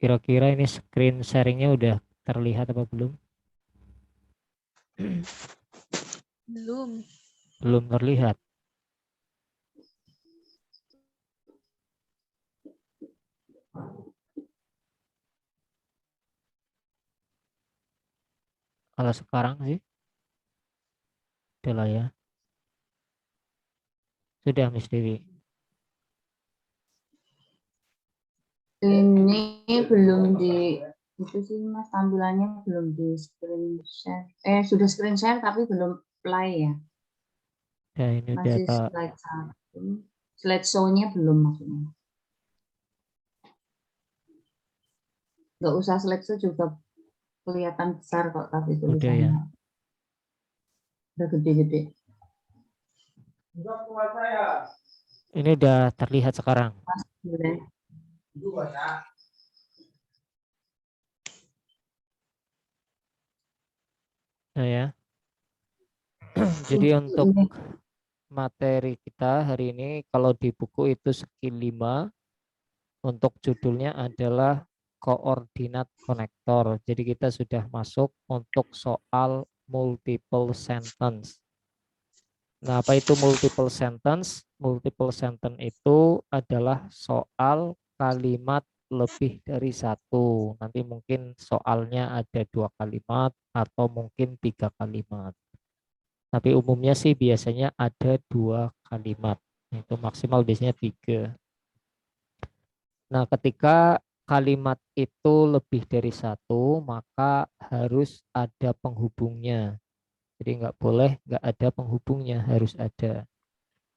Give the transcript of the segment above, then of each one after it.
Kira-kira ini screen sharingnya udah terlihat apa belum? Belum. Belum terlihat. Kalau sekarang sih, udah lah ya. Sudah, Miss Dewi. Ini belum di itu sih Mas, tampilannya belum di screen share. Sudah screen share tapi belum play ya. Ya, ini udah Masih tak. slide satu. Slide show-nya belum maksudnya. Nggak usah slide show juga kelihatan besar kok, tapi Udah ya. tulisannya udah gede-gede. Ini udah terlihat sekarang. Boleh. Nah ya. Jadi untuk Ini materi kita hari ini kalau di buku itu skill 5, untuk judulnya adalah koordinat konektor. Jadi kita sudah masuk untuk soal multiple sentence. Nah, apa itu multiple sentence? Multiple sentence itu adalah soal kalimat lebih dari satu. Nanti mungkin soalnya ada 2 kalimat atau mungkin 3 kalimat. Tapi umumnya sih biasanya ada 2 kalimat. Itu maksimal biasanya 3. Nah, ketika kalimat itu lebih dari satu, maka harus ada penghubungnya. Jadi nggak ada penghubungnya, harus ada.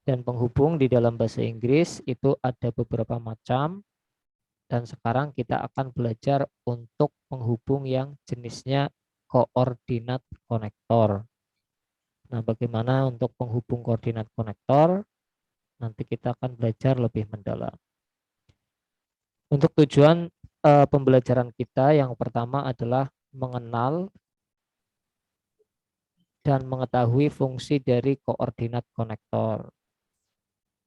Dan penghubung di dalam bahasa Inggris itu ada beberapa macam. Dan sekarang kita akan belajar untuk penghubung yang jenisnya koordinat konektor. Nah, bagaimana untuk penghubung koordinat konektor? Nanti kita akan belajar lebih mendalam. Untuk tujuan pembelajaran kita yang pertama adalah mengenal dan mengetahui fungsi dari koordinat konektor.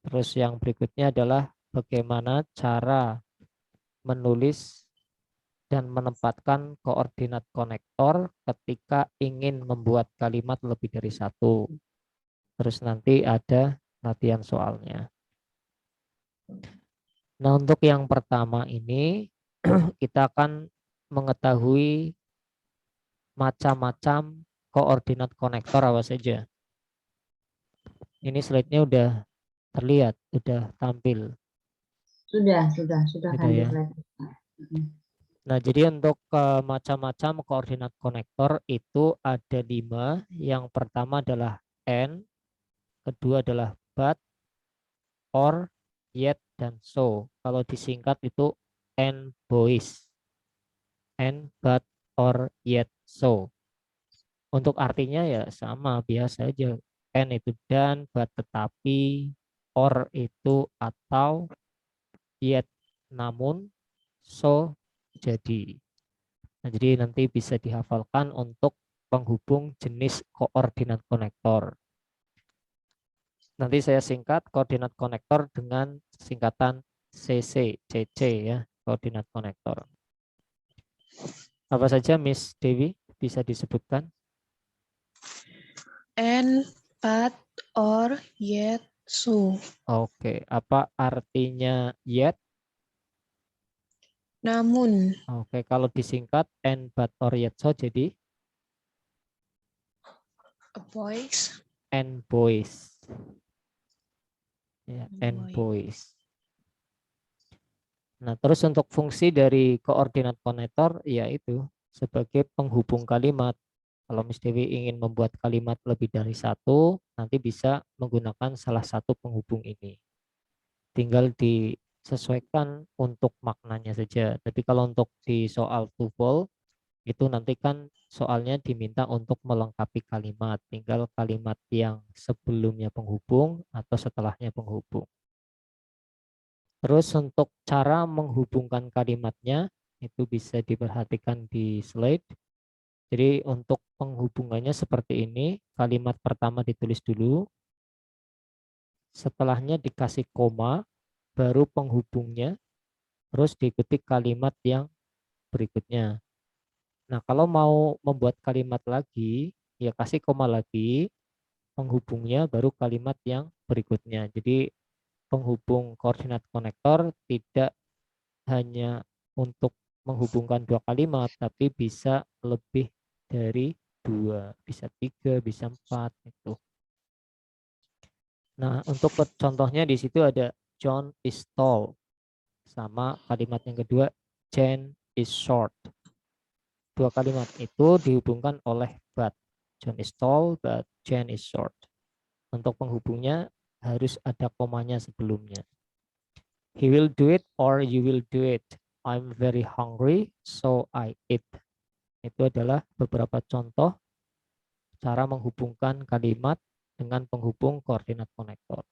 Terus yang berikutnya adalah bagaimana cara menulis dan menempatkan koordinat konektor ketika ingin membuat kalimat lebih dari satu. Terus nanti ada latihan soalnya. Nah, untuk yang pertama ini kita akan mengetahui macam-macam koordinat konektor apa saja. Ini slide-nya udah terlihat, udah tampil. sudah Sudah ganti ya. slide. Nah, jadi untuk macam-macam koordinat konektor itu ada 5. Yang pertama adalah and, kedua adalah but, or, yet, dan so. Kalau disingkat itu and boys. And, but, or, yet, so. Untuk artinya ya sama, biasa aja. And itu dan, but tetapi, or itu atau, yet namun, so jadi. Nah, jadi nanti bisa dihafalkan untuk penghubung jenis koordinat konektor. Nanti saya singkat koordinat konektor dengan singkatan CC ya, koordinat konektor. Apa saja Miss Dewi bisa disebutkan? And, but, or, yet, so. Oke, apa artinya yet? Namun. Oke, kalau disingkat and, but, or, yet, so jadi Boys. and boys. Ya, and Boy. boys. Nah, terus untuk fungsi dari koordinat konektor yaitu sebagai penghubung kalimat. Kalau Miss Dewi ingin membuat kalimat lebih dari satu, nanti bisa menggunakan salah satu penghubung ini. Tinggal disesuaikan untuk maknanya saja. Tapi kalau untuk di soal TOEFL, itu nanti kan soalnya diminta untuk melengkapi kalimat. Tinggal kalimat yang sebelumnya penghubung atau setelahnya penghubung. Terus untuk cara menghubungkan kalimatnya itu bisa diperhatikan di slide. Jadi untuk penghubungannya seperti ini, kalimat pertama ditulis dulu, setelahnya dikasih koma, baru penghubungnya, terus diikuti kalimat yang berikutnya. Nah, kalau mau membuat kalimat lagi, ya kasih koma lagi, penghubungnya baru kalimat yang berikutnya. Jadi penghubung koordinat konektor tidak hanya untuk menghubungkan dua kalimat, tapi bisa lebih dari dua, bisa tiga, bisa empat itu. Nah, untuk contohnya di situ ada John is tall, sama kalimat yang kedua Jane is short. Dua kalimat itu dihubungkan oleh but. John is tall, but Jane is short. Untuk penghubungnya harus ada komanya sebelumnya. He will do it or you will do it. I'm very hungry, so I eat. Itu adalah beberapa contoh cara menghubungkan kalimat dengan penghubung koordinat konektor.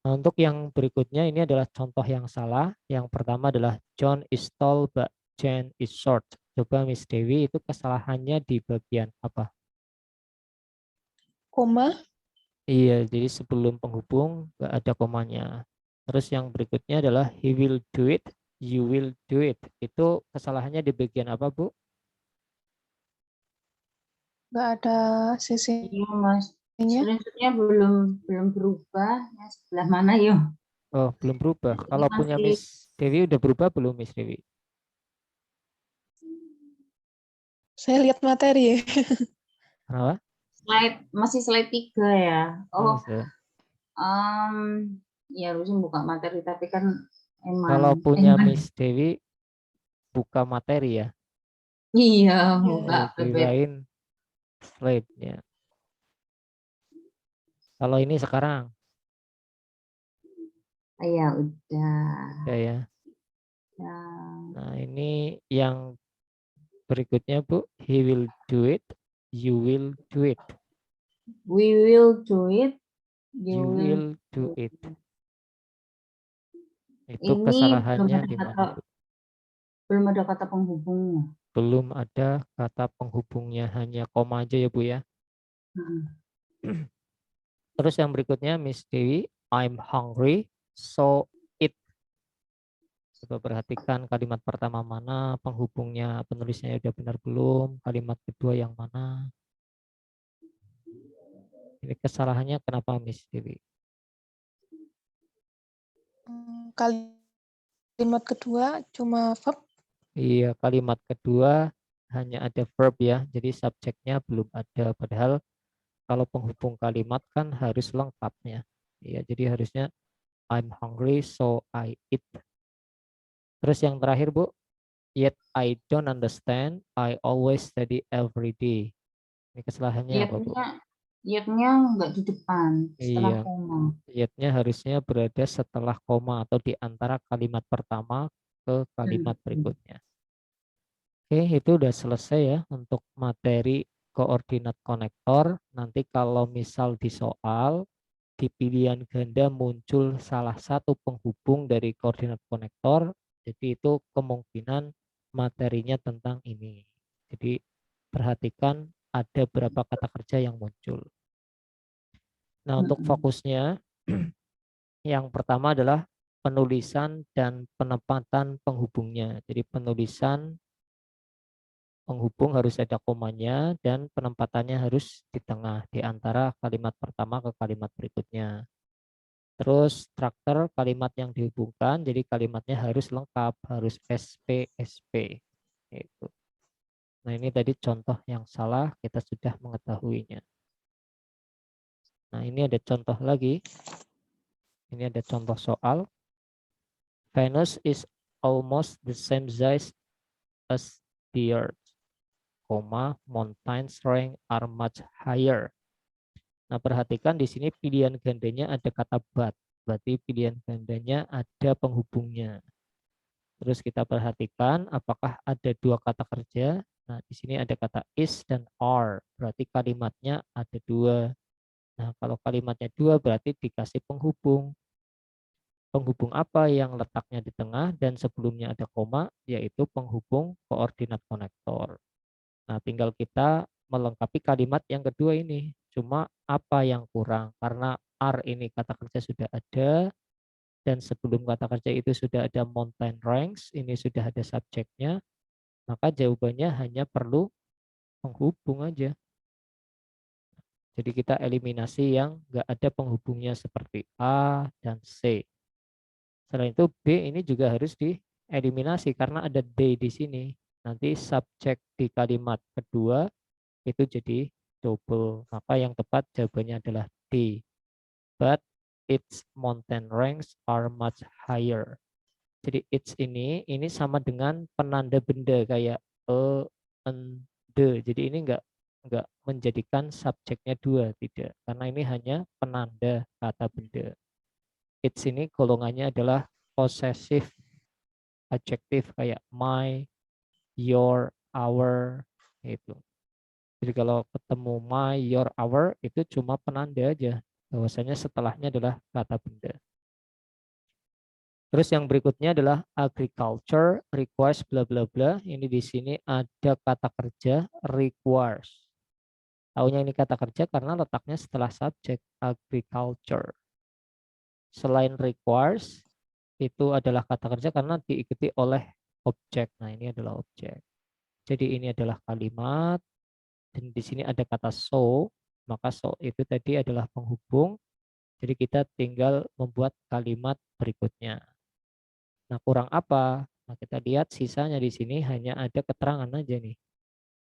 Nah, untuk yang berikutnya ini adalah contoh yang salah. Yang pertama adalah John is tall but Jane is short. Coba Miss Dewi, itu kesalahannya di bagian apa? Koma. Iya, jadi sebelum penghubung nggak ada komanya. Terus yang berikutnya adalah he will do it, you will do it. Itu kesalahannya di bagian apa, Bu? Nggak ada sisinya. Iya, Mas. Screenshotnya belum berubah. Ya, sebelah mana yuk? Oh, belum berubah. Kalau punya Masih Miss Dewi udah berubah belum, Miss Dewi? Saya lihat materi ya. Kenapa? masih slide 3 ya. Oh, Oh, bisa. ya harusnya buka materi tapi kan Kalau emang punya Miss Dewi buka materi ya. iya buka Iya. Oh, PPT. kirain slide ya. Kalau ini sekarang Ya udah. udah ya. Ya. Nah, ini yang berikutnya, Bu. He will do it, you will do it. We will do it. You You will will do do it. it. Itu Ini kesalahannya di mana, Bu? belum ada kata penghubungnya. Belum ada kata penghubungnya, hanya koma aja ya, Bu ya. Terus yang berikutnya Miss Dewi, I'm hungry, so eat. Coba perhatikan kalimat pertama mana, penghubungnya, penulisnya udah benar belum, kalimat kedua yang mana. Ini kesalahannya kenapa Miss Dewi? Kalimat kedua cuma verb. Iya, kalimat kedua hanya ada verb ya, jadi subjeknya belum ada. Padahal kalau penghubung kalimat kan harus lengkapnya. Iya, jadi harusnya I'm hungry so I eat. Terus yang terakhir, Bu, yet I don't understand, I always study every day. Ini kesalahannya apa, Bu? Yetnya nggak di depan, setelah Iya, koma. yetnya harusnya berada setelah koma atau di antara kalimat pertama ke kalimat berikutnya. Oke, itu udah selesai ya untuk materi koordinat konektor. Nanti kalau misal di soal, di pilihan ganda muncul salah satu penghubung dari koordinat konektor, jadi itu kemungkinan materinya tentang ini. Jadi perhatikan ada berapa kata kerja yang muncul. Nah, untuk fokusnya yang pertama adalah penulisan dan penempatan penghubungnya. Jadi penulisan penghubung harus ada komanya dan penempatannya harus di tengah di antara kalimat pertama ke kalimat berikutnya. Terus struktur kalimat yang dihubungkan, jadi kalimatnya harus lengkap, harus SP. Itu. Nah, ini tadi contoh yang salah, kita sudah mengetahuinya. Nah, ini ada contoh lagi. Ini ada contoh soal. Venus is almost the same size as the Earth, mountains rank are much higher. Nah, perhatikan di sini pilihan gandanya ada kata but, berarti pilihan gandanya ada penghubungnya. Terus kita perhatikan apakah ada dua kata kerja. Nah, di sini ada kata is dan are, berarti kalimatnya ada dua. Nah, kalau kalimatnya dua berarti dikasih penghubung. Penghubung apa yang letaknya di tengah dan sebelumnya ada koma, yaitu penghubung koordinat konektor. Nah, tinggal kita melengkapi kalimat yang kedua ini. Cuma apa yang kurang? Karena are ini kata kerja sudah ada, dan sebelum kata kerja itu sudah ada mountain ranks, ini sudah ada subjeknya. maka jawabannya hanya perlu penghubung aja. Jadi kita eliminasi yang nggak ada penghubungnya seperti A dan C. Selain itu B ini juga harus dieliminasi karena ada D di sini. Nanti subjek di kalimat kedua itu jadi double. Maka yang tepat jawabannya adalah D. But its mountain ranks are much higher. Jadi its ini sama dengan penanda benda kayak en, de. Jadi ini enggak menjadikan subjeknya dua, tidak. Karena ini hanya penanda kata benda. Its ini golongannya adalah possessive adjective kayak my, your, our itu. Jadi kalau ketemu my, your, our itu cuma penanda aja. Bahwasanya setelahnya adalah kata benda. Terus yang berikutnya adalah agriculture requires bla bla bla. Ini di sini ada kata kerja requires. Taunya ini kata kerja karena letaknya setelah subjek agriculture. Selain requires itu adalah kata kerja karena diikuti oleh objek. Nah, ini adalah objek. Jadi ini adalah kalimat dan di sini ada kata so, maka so itu tadi adalah penghubung. Jadi kita tinggal membuat kalimat berikutnya. Nah, kurang apa? Nah, kita lihat sisanya di sini hanya ada keterangan aja nih.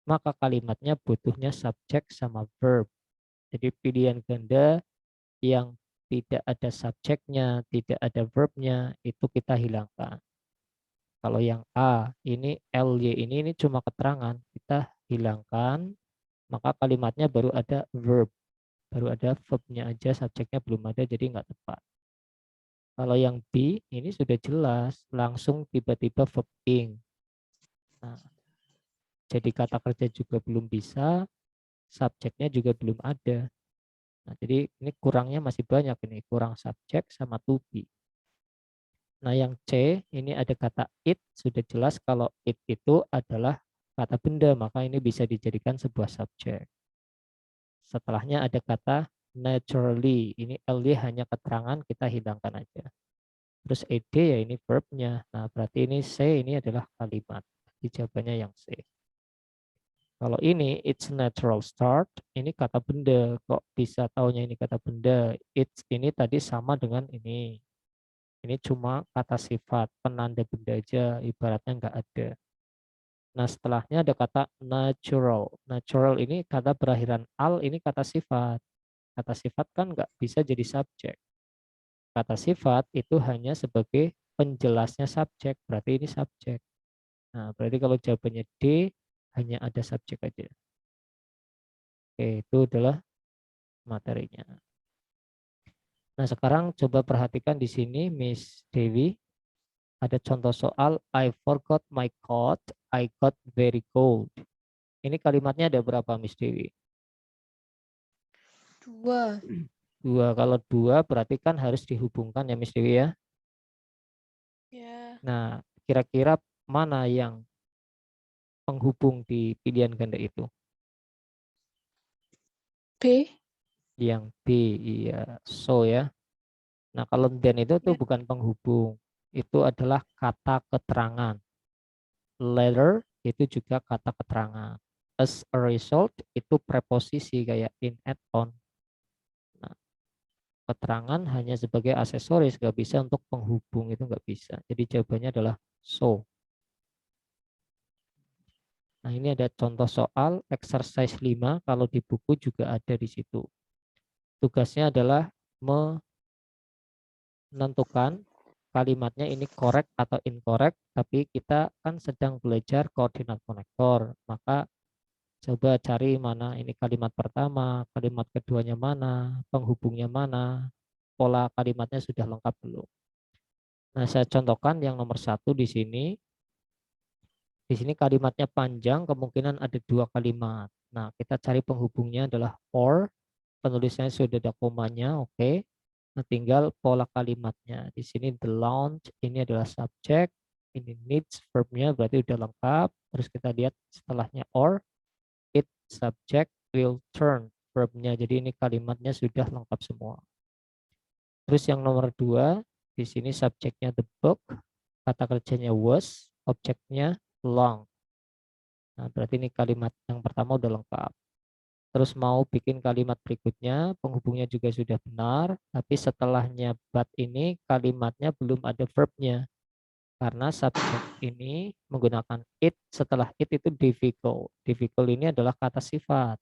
Maka kalimatnya butuhnya subjek sama verb. Jadi pilihan ganda yang tidak ada subjeknya, tidak ada verbnya, itu kita hilangkan. Kalau yang A, ini LY ini cuma keterangan, kita hilangkan, maka kalimatnya baru ada verb. Baru ada verbnya aja, subjeknya belum ada, jadi nggak tepat. Kalau yang B ini sudah jelas, langsung tiba-tiba verb ing. Nah, jadi kata kerja juga belum bisa, subjeknya juga belum ada. Nah, jadi ini kurangnya masih banyak ini, kurang subjek sama to be. Nah, yang C ini ada kata it, sudah jelas kalau it itu adalah kata benda, maka ini bisa dijadikan sebuah subjek. Setelahnya ada kata naturally, ini ly hanya keterangan, kita hilangkan aja. Terus ed ya ini verbnya. Nah, berarti ini C ini adalah kalimat. Jadi jawabannya yang C. Kalau ini it's natural start, ini kata benda. Kok bisa taunya ini kata benda? It's ini tadi sama dengan ini. Ini cuma kata sifat, penanda benda aja, ibaratnya nggak ada. Nah, setelahnya ada kata natural. Natural ini kata berakhiran al, ini kata sifat. Kata sifat kan nggak bisa jadi subjek. Kata sifat itu hanya sebagai penjelasnya subjek, berarti ini subjek. Nah, berarti kalau jawabannya D, hanya ada subjek aja. Oke, itu adalah materinya. Nah, sekarang coba perhatikan di sini Miss Dewi. Ada contoh soal, I forgot my coat, I got very cold. Ini kalimatnya ada berapa Miss Dewi? 2. Dua. Kalau dua berarti kan harus dihubungkan ya Miss Dewi ya. Ya. Nah, kira-kira mana yang penghubung di pilihan ganda itu? B. Yang B, iya, so ya. Nah, kalau then itu tuh Ya. bukan penghubung. Itu adalah kata keterangan. Later itu juga kata keterangan. As a result itu preposisi kayak in, at, on. Nah, keterangan hanya sebagai aksesoris, nggak bisa untuk penghubung, itu nggak bisa. Jadi jawabannya adalah so. Nah, ini ada contoh soal exercise 5, kalau di buku juga ada di situ. Tugasnya adalah menentukan kalimatnya ini correct atau incorrect, tapi kita kan sedang belajar koordinat konektor, maka coba cari mana ini kalimat pertama, kalimat keduanya mana, penghubungnya mana, pola kalimatnya sudah lengkap belum. Nah, saya contohkan yang nomor 1 di sini. Di sini kalimatnya panjang, kemungkinan ada 2 kalimat. Nah, kita cari penghubungnya adalah or, penulisannya sudah ada komanya, oke. Nah, tinggal pola kalimatnya. Di sini the lounge, ini adalah subjek, ini needs verbnya berarti udah lengkap. Terus kita lihat setelahnya or, it subject will turn verbnya. Jadi ini kalimatnya sudah lengkap semua. Terus yang nomor 2, di sini subjeknya the book, kata kerjanya was, objeknya long. Nah, berarti ini kalimat yang pertama udah lengkap. Terus mau bikin kalimat berikutnya, penghubungnya juga sudah benar, tapi setelahnya but ini kalimatnya belum ada verbnya. Karena subjek ini menggunakan it, setelah it itu difficult. Difficult ini adalah kata sifat.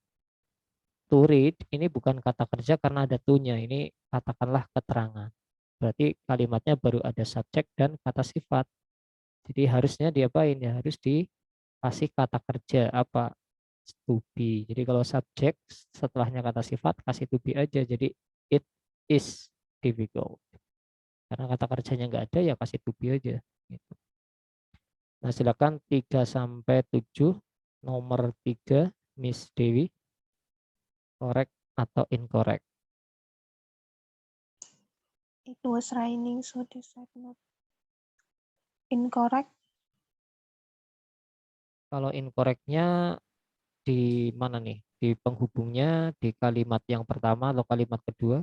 To read ini bukan kata kerja karena ada to-nya, ini katakanlah keterangan. Berarti kalimatnya baru ada subjek dan kata sifat. Jadi harusnya diapain ya? Harus dikasih kata kerja apa? To be. Jadi kalau subjek setelahnya kata sifat kasih to be aja. Jadi it is difficult. Karena kata kerjanya nggak ada ya kasih to be aja. Gitu. Nah silakan 3 sampai 7. Nomor 3 Miss Dewi. Correct atau incorrect? It was raining, so they said not. Incorrect. Kalau incorrectnya di mana nih? Di penghubungnya, di kalimat yang pertama atau kalimat kedua?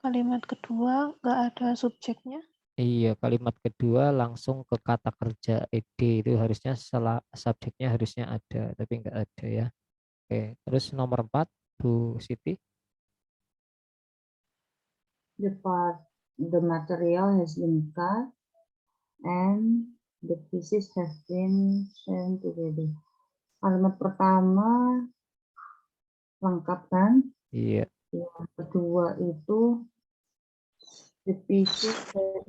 Kalimat kedua nggak ada subjeknya. Iya, kalimat kedua langsung ke kata kerja ed itu harusnya subjeknya harusnya ada, tapi nggak ada ya. Oke, terus nomor 4 Bu Siti. The material has been cut and the pieces have been sewn together. Kalimat pertama lengkap kan? Iya, Yang kedua itu the pieces have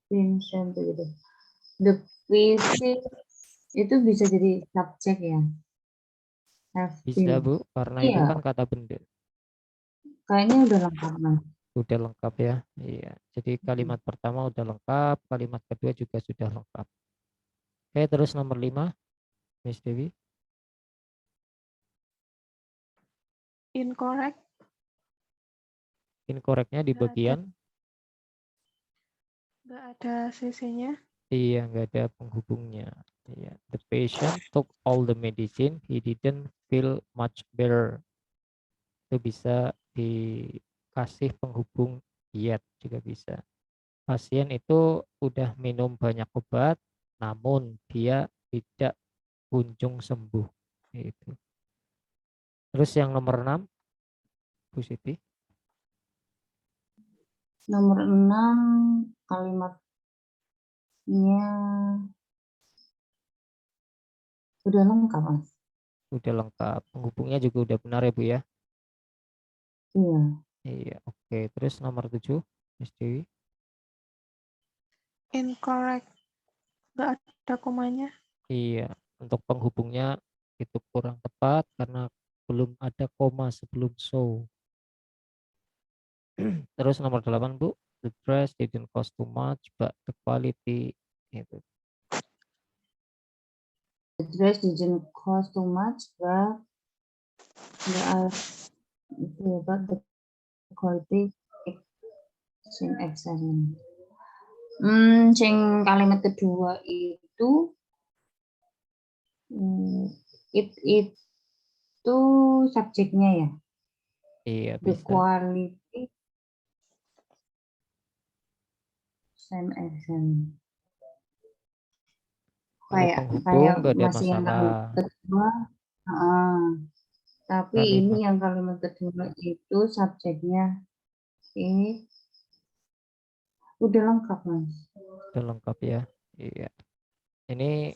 been sewn together. The pieces itu bisa jadi subjek ya. Have bisa been. Bu, karena itu Iya, kan kata benda. kayaknya udah lengkap Mas. Udah lengkap ya. Iya, jadi kalimat pertama udah lengkap, kalimat kedua juga sudah lengkap. Oke, terus nomor 5 Miss Dewi. Incorrect. Incorrectnya di Nggak ada. bagian Nggak ada CC-nya. iya, nggak ada penghubungnya. Iya. The patient took all the medicine. He didn't feel much better. Itu bisa dikasih penghubung yet juga bisa. Pasien itu udah minum banyak obat, namun dia tidak kunjung sembuh. Itu. Terus yang nomor 6, Bu Siti. Nomor 6 kalimatnya udah lengkap Mas. Udah lengkap. Penghubungnya juga udah benar ya Bu ya. Iya. Iya, oke. Terus nomor 7, Miss Dewi. Incorrect. Nggak ada komanya. Iya, untuk penghubungnya itu kurang tepat karena belum ada koma sebelum so. Terus nomor 8 Bu, the dress didn't cost too much but the quality itu. The dress didn't cost too much, but the quality is excellent. Sing kalimat kedua itu it itu subjeknya ya. Iya The bisa. quality same excellent. Kalau Kayak penghubung nggak ada masih yang masalah. kalimat kedua. Tapi ini Kalimat yang kalimat kedua itu subjeknya udah lengkap Mas. udah lengkap ya. Iya. Ini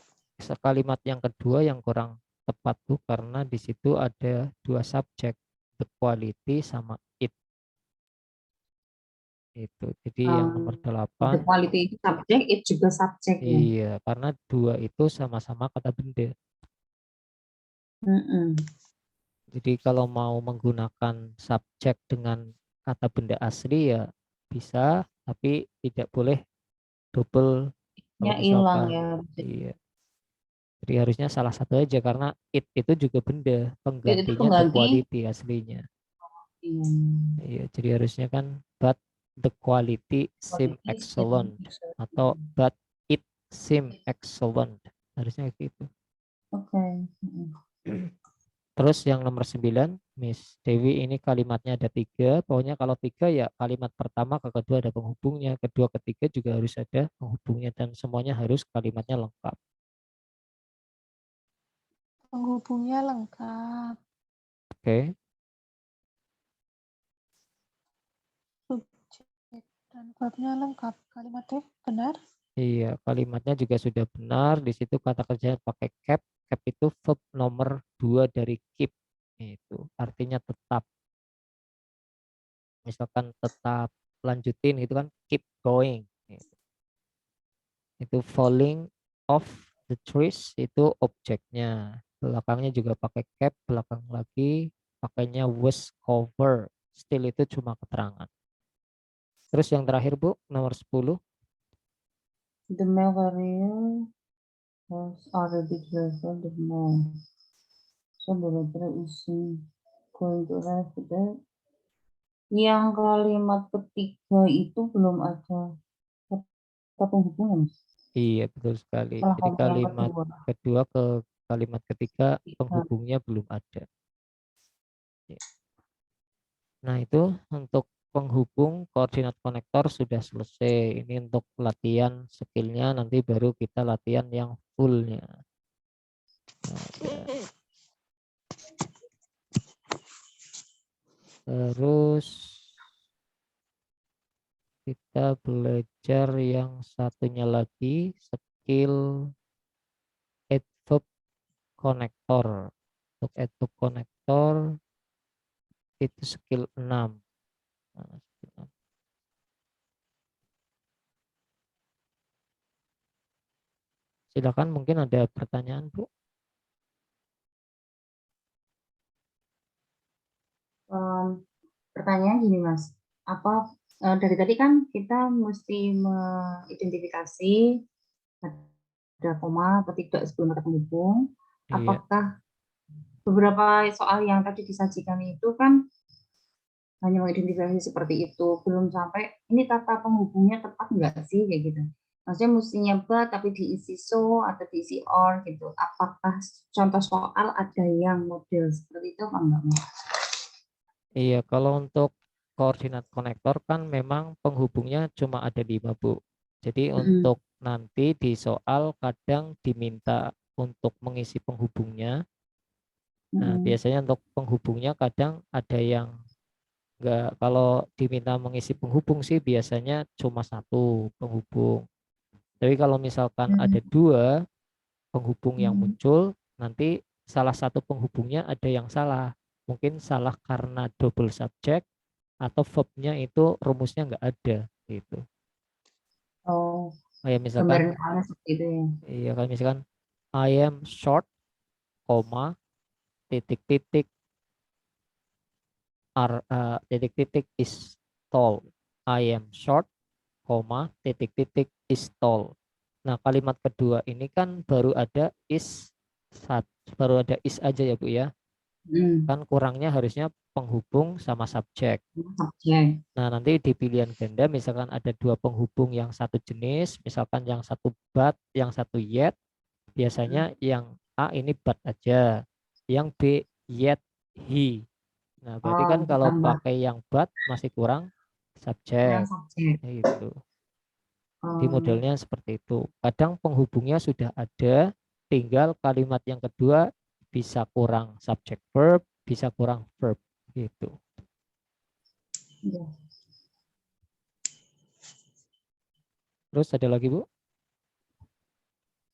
kalimat yang kedua yang kurang tepat Bu karena di situ ada dua subjek, the quality sama it. Itu. Jadi yang nomor The 8. quality itu subjek, it juga subjek ya. Iya, karena dua itu sama-sama kata benda. Jadi kalau mau menggunakan subjek dengan kata benda asli ya bisa, tapi tidak boleh double kalau Ya hilang misalkan. ya. Iya. Jadi harusnya salah satu aja karena it itu juga benda, It itu penggantinya the pengganti. quality aslinya. Iya. Iya, jadi harusnya kan but the quality seem Quality excellent atau but it seem excellent. Harusnya gitu. Oke. Terus yang nomor 9, Miss Dewi ini kalimatnya ada 3. Pokoknya kalau 3 ya kalimat pertama ke kedua ada penghubungnya, kedua ketiga juga harus ada penghubungnya dan semuanya harus kalimatnya lengkap. Penghubungnya lengkap. Oke. Subjek dan verbnya lengkap. Kalimatnya benar. Iya, kalimatnya juga sudah benar. Di situ kata kerja pakai cap. Cap itu verb nomor 2 dari keep. Itu artinya tetap. Misalkan tetap lanjutin itu kan keep going. Itu falling off the trees itu objeknya. Belakangnya juga pakai cap. Belakang lagi pakainya was cover. Still itu cuma keterangan. Terus yang terakhir Bu, nomor 10. The mail carrier has already delivered the mail. So the letter is going to arrive today. Yang kalimat ketiga itu belum ada kata penghubungnya, Mas. Iya, betul sekali. Setelah Jadi koma yang kalimat kedua. kedua ke kalimat ketiga Tiga. penghubungnya belum ada. Nah, itu untuk penghubung koordinat konektor sudah selesai. Ini untuk latihan skillnya, nanti baru kita latihan yang fullnya. Nah, ya. Terus kita belajar yang satunya lagi, skill adverb connector. Untuk adverb connector itu skill 6. Nah, skill 6. Silakan, mungkin ada pertanyaan, Bu. Pertanyaan gini, Mas. Apa dari tadi kan kita mesti mengidentifikasi ada koma atau tidak sebelum kata penghubung. Iya, Apakah beberapa soal yang tadi disajikan itu kan hanya mengidentifikasi seperti itu, belum sampai ini kata penghubungnya tepat enggak sih kayak gitu. Maksudnya mestinya but tapi diisi so atau diisi or gitu. Apakah contoh soal ada yang model seperti itu apa enggak, Mas? iya. Kalau untuk koordinat konektor kan memang penghubungnya cuma ada 5, Bu. Jadi untuk nanti di soal kadang diminta untuk mengisi penghubungnya. Nah, biasanya untuk penghubungnya kadang ada yang enggak. Kalau diminta mengisi penghubung sih biasanya cuma satu penghubung. Tapi kalau misalkan ada 2 penghubung yang muncul, nanti salah satu penghubungnya ada yang salah. Mungkin salah karena double subject atau verbnya itu rumusnya nggak ada gitu. Oh, Kayak misalkan, gambaran soalnya seperti itu ya. iya kayak misalkan I am short, koma, titik-titik, titik-titik is tall. I am short, koma, titik-titik is tall. Nah, kalimat kedua ini kan baru ada baru ada is aja ya Bu ya. Kan kurangnya harusnya penghubung sama subjek. Subjek. Nah, nanti di pilihan ganda misalkan ada 2 penghubung yang satu jenis, misalkan yang satu but, yang satu yet, biasanya yang A ini but aja, yang B yet he. Nah, berarti Oh, kan kalau ditambah pakai yang but masih kurang kurang subjek. subjek. Itu. Di Oh, modelnya seperti itu. Kadang penghubungnya sudah ada, tinggal kalimat yang kedua bisa kurang subject verb, bisa kurang verb gitu. ya. Terus ada lagi Bu?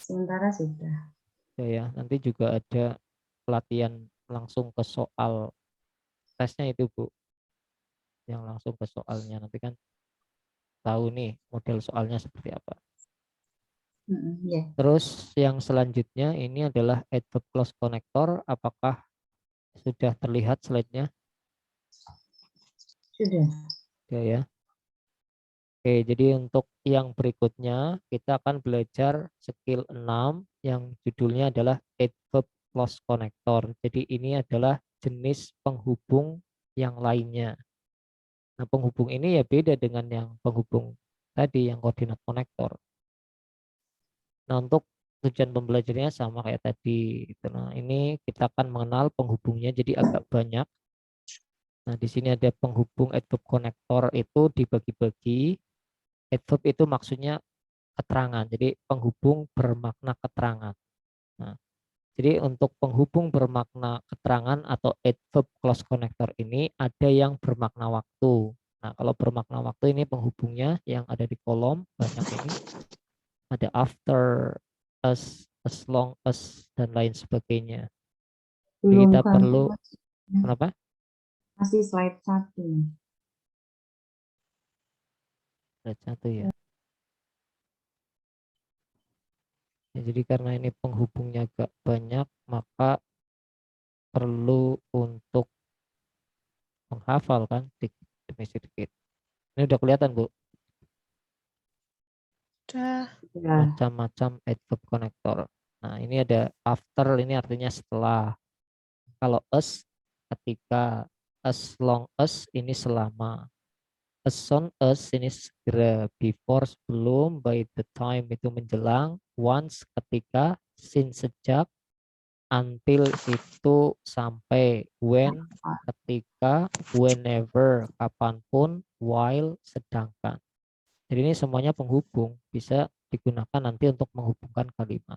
Sementara sudah. Ya, nanti juga ada pelatihan langsung ke soal tesnya itu Bu, yang langsung ke soalnya nanti kan tahu nih model soalnya seperti apa. Ya, Terus yang selanjutnya ini adalah adverb clause connector. Apakah sudah terlihat slide-nya? sudah. Ya. Oke, jadi untuk yang berikutnya kita akan belajar skill 6 yang judulnya adalah adverb clause connector. Jadi ini adalah jenis penghubung yang lainnya. Nah, penghubung ini ya beda dengan yang penghubung tadi yang koordinat konektor. Nah, untuk tujuan pembelajarannya sama kayak tadi gitu. Nah, ini kita akan mengenal penghubungnya jadi agak banyak. Nah, di sini ada penghubung adverb konektor itu dibagi-bagi. Adverb itu maksudnya keterangan. Jadi penghubung bermakna keterangan. Nah, Jadi untuk penghubung bermakna keterangan atau adverb clause connector ini ada yang bermakna waktu. Nah, kalau bermakna waktu ini penghubungnya yang ada di kolom banyak ini. Ada after, as long as, dan lain sebagainya. Jadi Belum kita Kang, perlu, kenapa? masih slide 1. Ada satu ya. Ya, jadi karena ini penghubungnya agak banyak, maka perlu untuk menghafal kan demi sedikit. Ini udah kelihatan Bu, Udah. Ya, macam-macam adverb connector. Nah ini ada after, ini artinya setelah. Kalau as ketika, as long as ini selama, as soon as ini segera, before sebelum, by the time itu menjelang, once ketika, since sejak, until itu sampai, when ketika, whenever kapanpun, while sedangkan. Jadi ini semuanya penghubung, bisa digunakan nanti untuk menghubungkan kalimat.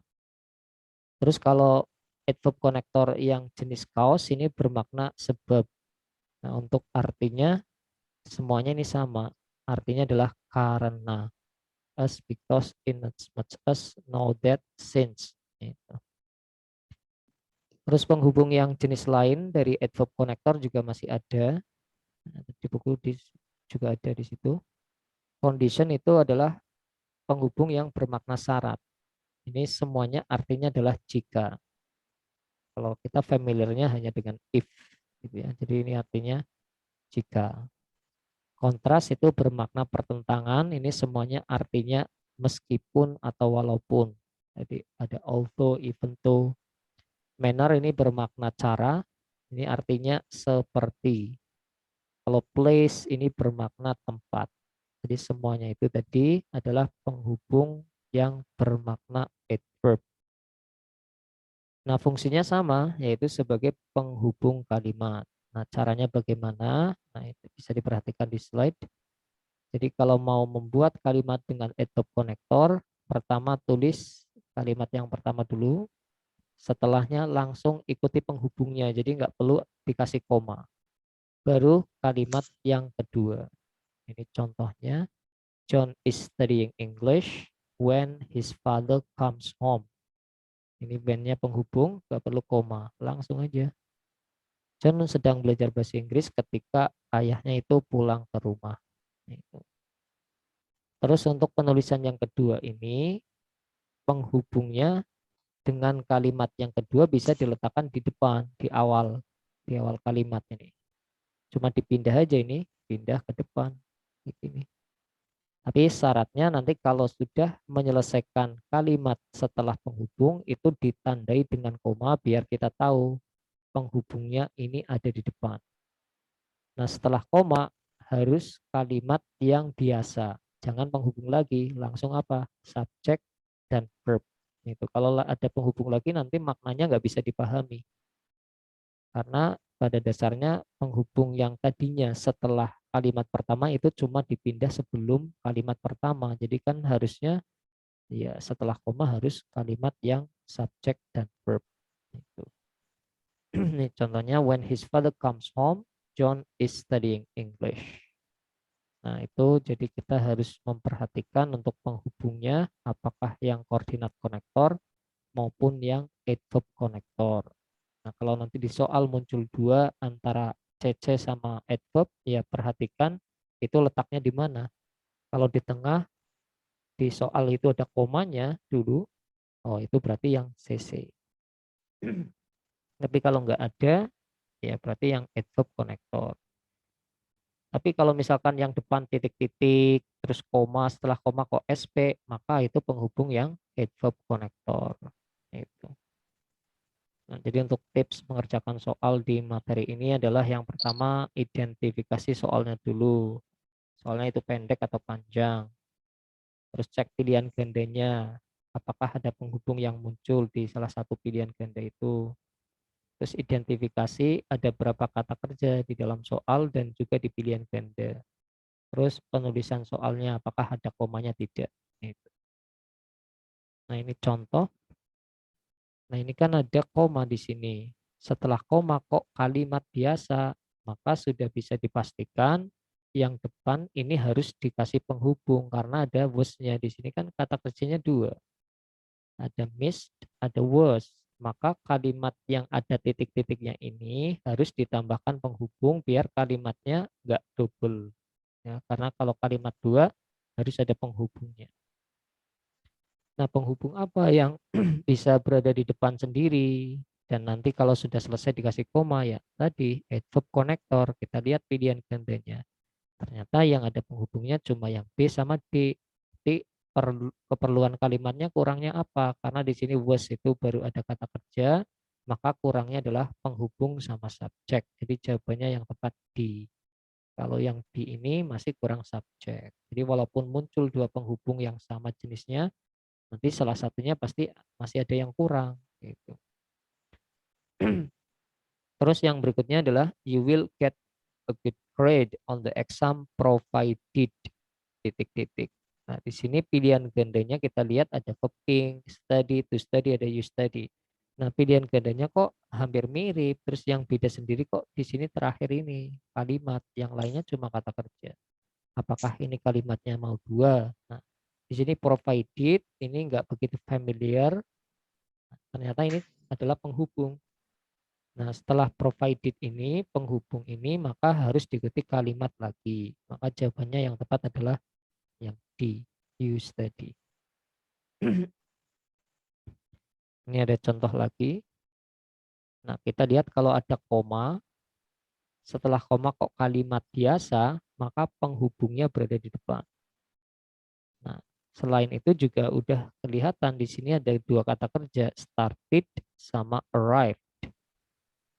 Terus kalau adverb connector yang jenis cause ini bermakna sebab. Nah, untuk artinya semuanya ini sama. Artinya adalah karena, as, because, in as much as, know that, since. Gitu. Terus penghubung yang jenis lain dari adverb connector juga masih ada. Nah, di buku juga ada di situ. Condition itu adalah penghubung yang bermakna syarat. Ini semuanya artinya adalah jika. Kalau kita familiarnya hanya dengan if, gitu ya. Jadi ini artinya jika. Kontras itu bermakna pertentangan. Ini semuanya artinya meskipun atau walaupun. Jadi ada although, even though. Manner ini bermakna cara. Ini artinya seperti. Kalau place ini bermakna tempat. Jadi semuanya itu tadi adalah penghubung yang bermakna adverb. Nah, fungsinya sama, yaitu sebagai penghubung kalimat. Nah, caranya bagaimana? Nah, itu bisa diperhatikan di slide. Jadi kalau mau membuat kalimat dengan adverb connector, pertama tulis kalimat yang pertama dulu, setelahnya langsung ikuti penghubungnya, jadi nggak perlu dikasih koma. Baru kalimat yang kedua. Ini contohnya, John is studying English when his father comes home. Ini bandnya penghubung, nggak perlu koma, langsung aja. John sedang belajar bahasa Inggris ketika ayahnya itu pulang ke rumah. Terus untuk penulisan yang kedua ini, penghubungnya dengan kalimat yang kedua bisa diletakkan di depan, di awal kalimat ini. Cuma dipindah aja ini, pindah ke depan. Ini. Tapi syaratnya nanti kalau sudah menyelesaikan kalimat setelah penghubung, itu ditandai dengan koma biar kita tahu penghubungnya ini ada di depan. Nah, setelah koma harus kalimat yang biasa. Jangan penghubung lagi, langsung apa? Subjek dan verb. Itu kalau ada penghubung lagi nanti maknanya nggak bisa dipahami. Karena pada dasarnya penghubung yang tadinya setelah kalimat pertama itu cuma dipindah sebelum kalimat pertama. Jadi kan harusnya ya setelah koma harus kalimat yang subjek dan verb. Itu. Ini contohnya, when his father comes home, John is studying English. Nah, itu jadi kita harus memperhatikan untuk penghubungnya apakah yang koordinat konektor maupun yang adverb konektor. Nah, kalau nanti di soal muncul dua antara CC sama adverb, ya perhatikan itu letaknya di mana. Kalau di tengah di soal itu ada komanya dulu, oh itu berarti yang CC. Tapi kalau nggak ada, ya berarti yang adverb konektor. Tapi kalau misalkan yang depan titik-titik, terus koma, setelah koma kok SP, maka itu penghubung yang adverb konektor. Itu. Nah, jadi untuk tips mengerjakan soal di materi ini adalah yang pertama, identifikasi soalnya dulu. Soalnya itu pendek atau panjang. Terus cek pilihan gandanya, apakah ada penghubung yang muncul di salah satu pilihan ganda itu. Terus identifikasi ada berapa kata kerja di dalam soal dan juga di pilihan ganda. Terus penulisan soalnya apakah ada komanya tidak. Nah ini contoh. Nah, ini kan ada koma di sini. Setelah koma kok kalimat biasa, maka sudah bisa dipastikan yang depan ini harus dikasih penghubung karena ada was-nya. Di sini kan kata kerjanya dua. Ada missed, ada was. Maka kalimat yang ada titik-titiknya ini harus ditambahkan penghubung biar kalimatnya nggak double. Ya, karena kalau kalimat dua harus ada penghubungnya. Nah, penghubung apa yang bisa berada di depan sendiri? Dan nanti kalau sudah selesai dikasih koma ya tadi adverb connector, kita lihat pilihan gandanya. Ternyata yang ada penghubungnya cuma yang B sama D. Jadi keperluan kalimatnya kurangnya apa? Karena di sini was itu baru ada kata kerja, maka kurangnya adalah penghubung sama subjek. Jadi jawabannya yang tepat D. Kalau yang D ini masih kurang subjek. Jadi walaupun muncul dua penghubung yang sama jenisnya, nanti salah satunya pasti masih ada yang kurang gitu. Terus yang berikutnya adalah you will get a good grade on the exam provided titik-titik. Nah, di sini pilihan gandanya kita lihat ada verb being, study, to study, ada you study. Nah, pilihan gandanya kok hampir mirip, terus yang beda sendiri kok di sini terakhir ini kalimat, yang lainnya cuma kata kerja. Apakah ini kalimatnya mau dua? Nah, di sini provided ini nggak begitu familiar. Ternyata ini adalah penghubung. Nah, setelah provided ini, penghubung ini, maka harus diikuti kalimat lagi. Maka jawabannya yang tepat adalah yang D, use tadi. Ini ada contoh lagi. Nah, kita lihat kalau ada koma, setelah koma kok kalimat biasa, maka penghubungnya berada di depan. Nah, selain itu juga udah kelihatan di sini ada dua kata kerja, started sama arrived.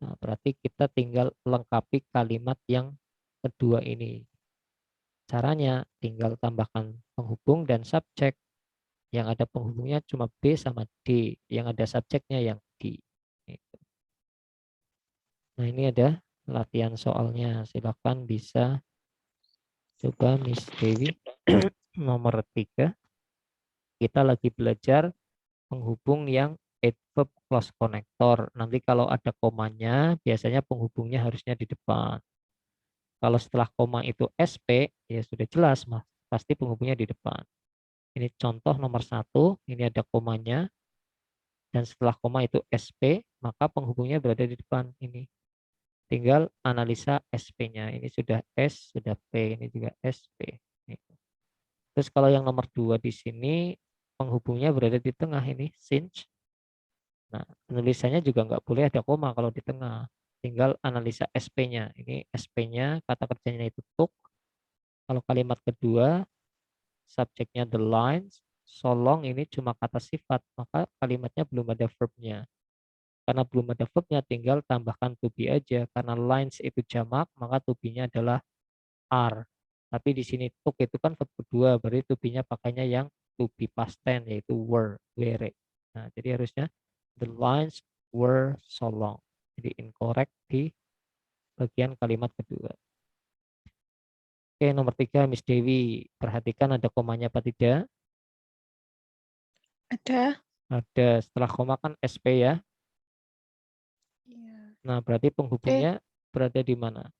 Nah, berarti kita tinggal lengkapi kalimat yang kedua ini. Caranya tinggal tambahkan penghubung dan subjek. Yang ada penghubungnya cuma B sama D. Yang ada subjeknya yang D. Gitu. Nah, ini ada latihan soalnya. Silakan bisa coba Miss Dewi. Nomor 3. Kita lagi belajar penghubung yang adverb clause connector. Nanti kalau ada komanya, biasanya penghubungnya harusnya di depan. Kalau setelah koma itu SP, ya sudah jelas, mas, pasti penghubungnya di depan. Ini contoh nomor 1, ini ada komanya, dan setelah koma itu SP, maka penghubungnya berada di depan ini. Tinggal analisa SP-nya. Ini sudah S, sudah P, ini juga SP. Terus kalau yang nomor 2 di sini, penghubungnya berada di tengah ini, since. Nah, penulisannya juga nggak boleh ada koma kalau di tengah. Tinggal analisa SP-nya. Ini SP-nya, kata kerjanya itu took. Kalau kalimat kedua, subjeknya the lines, so long ini cuma kata sifat, maka kalimatnya belum ada verbnya. Karena belum ada verbnya, tinggal tambahkan to be aja. Karena lines itu jamak, maka to be-nya adalah are. Tapi di sini took itu kan verb kedua, berarti to be-nya pakainya yang to be past tense, yaitu were. Nah, jadi harusnya the lines were so long. Jadi incorrect di bagian kalimat kedua. Oke, nomor 3, Miss Dewi. Perhatikan ada komanya apa tidak? Ada. Ada. Setelah koma kan SP ya. Iya. Nah, berarti penghubungnya berada di mana?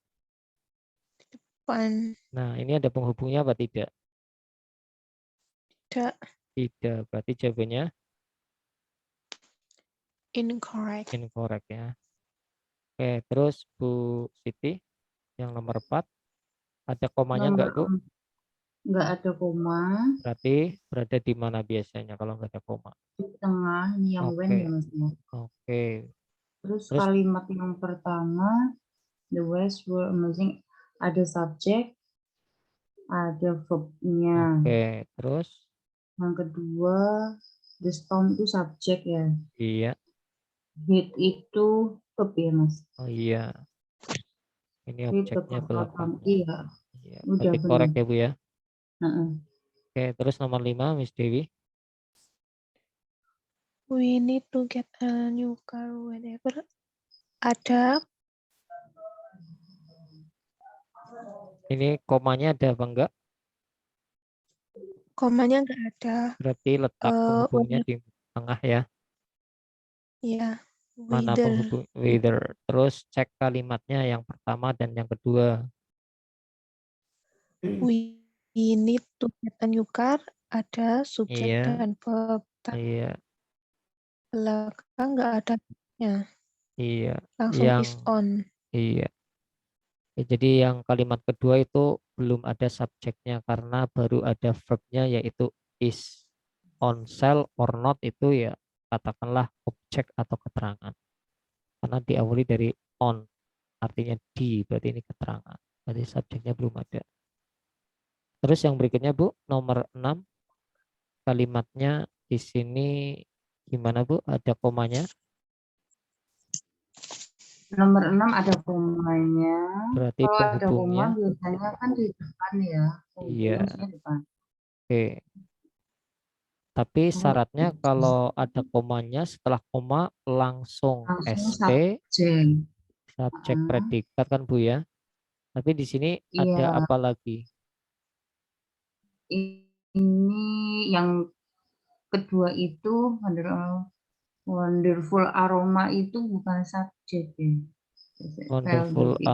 Depan. Nah, ini ada penghubungnya apa tidak? Tidak. Tidak. Berarti jawabannya Incorrect. incorrect ya. Oke, terus Bu Siti yang nomor 4. Ada komanya Nomor enggak, Bu? nggak ada koma, Berarti berada di mana biasanya kalau enggak ada koma? di tengah ini yang when ya Oke. Mas ya. Oke. Terus Terus kalimat yang pertama, the West were amazing, ada subjek, ada verbnya. oke, terus Yang kedua, the storm itu subjek ya. iya. Hit itu verb ya Mas. Oh iya. Ini Hit objeknya kepepatan, belakangnya. iya. Iya, Udah berarti benar. korek ya, Bu ya. Heeh. Oke, terus nomor 5, Miss Dewi. We need to get a new car whenever. Ada. Ini komanya ada apa enggak? Komanya nggak ada. Berarti letak penghubungnya When di tengah ya. Ya, Mana whether. penghubung whether. Terus cek kalimatnya yang pertama dan yang kedua. We need to get a new car. Ada subjek Iya, dan verb. Tapi iya, belakang nggak ada nya. iya. Langsung Yang is on. iya. Ya, jadi yang kalimat kedua itu belum ada subjeknya karena baru ada verbnya yaitu is. On sale or not itu ya katakanlah objek atau keterangan. Karena diawali dari on artinya di, berarti ini keterangan. Berarti subjeknya belum ada. Terus yang berikutnya Bu, nomor 6 kalimatnya di sini gimana Bu? Ada komanya? Nomor 6 ada komanya. Berarti Kalau ada koma penghubungnya biasanya kan di depan ya. Penghubungnya iya. maksudnya depan. Oke. Tapi Kalau syaratnya kalau ada komanya setelah koma langsung langsung ST subjek. subjek Ah, predikat kan Bu ya. Tapi di sini ada iya, apa lagi? ini yang kedua itu wonderful aroma itu bukan subjek ya. Value Wonderful itu.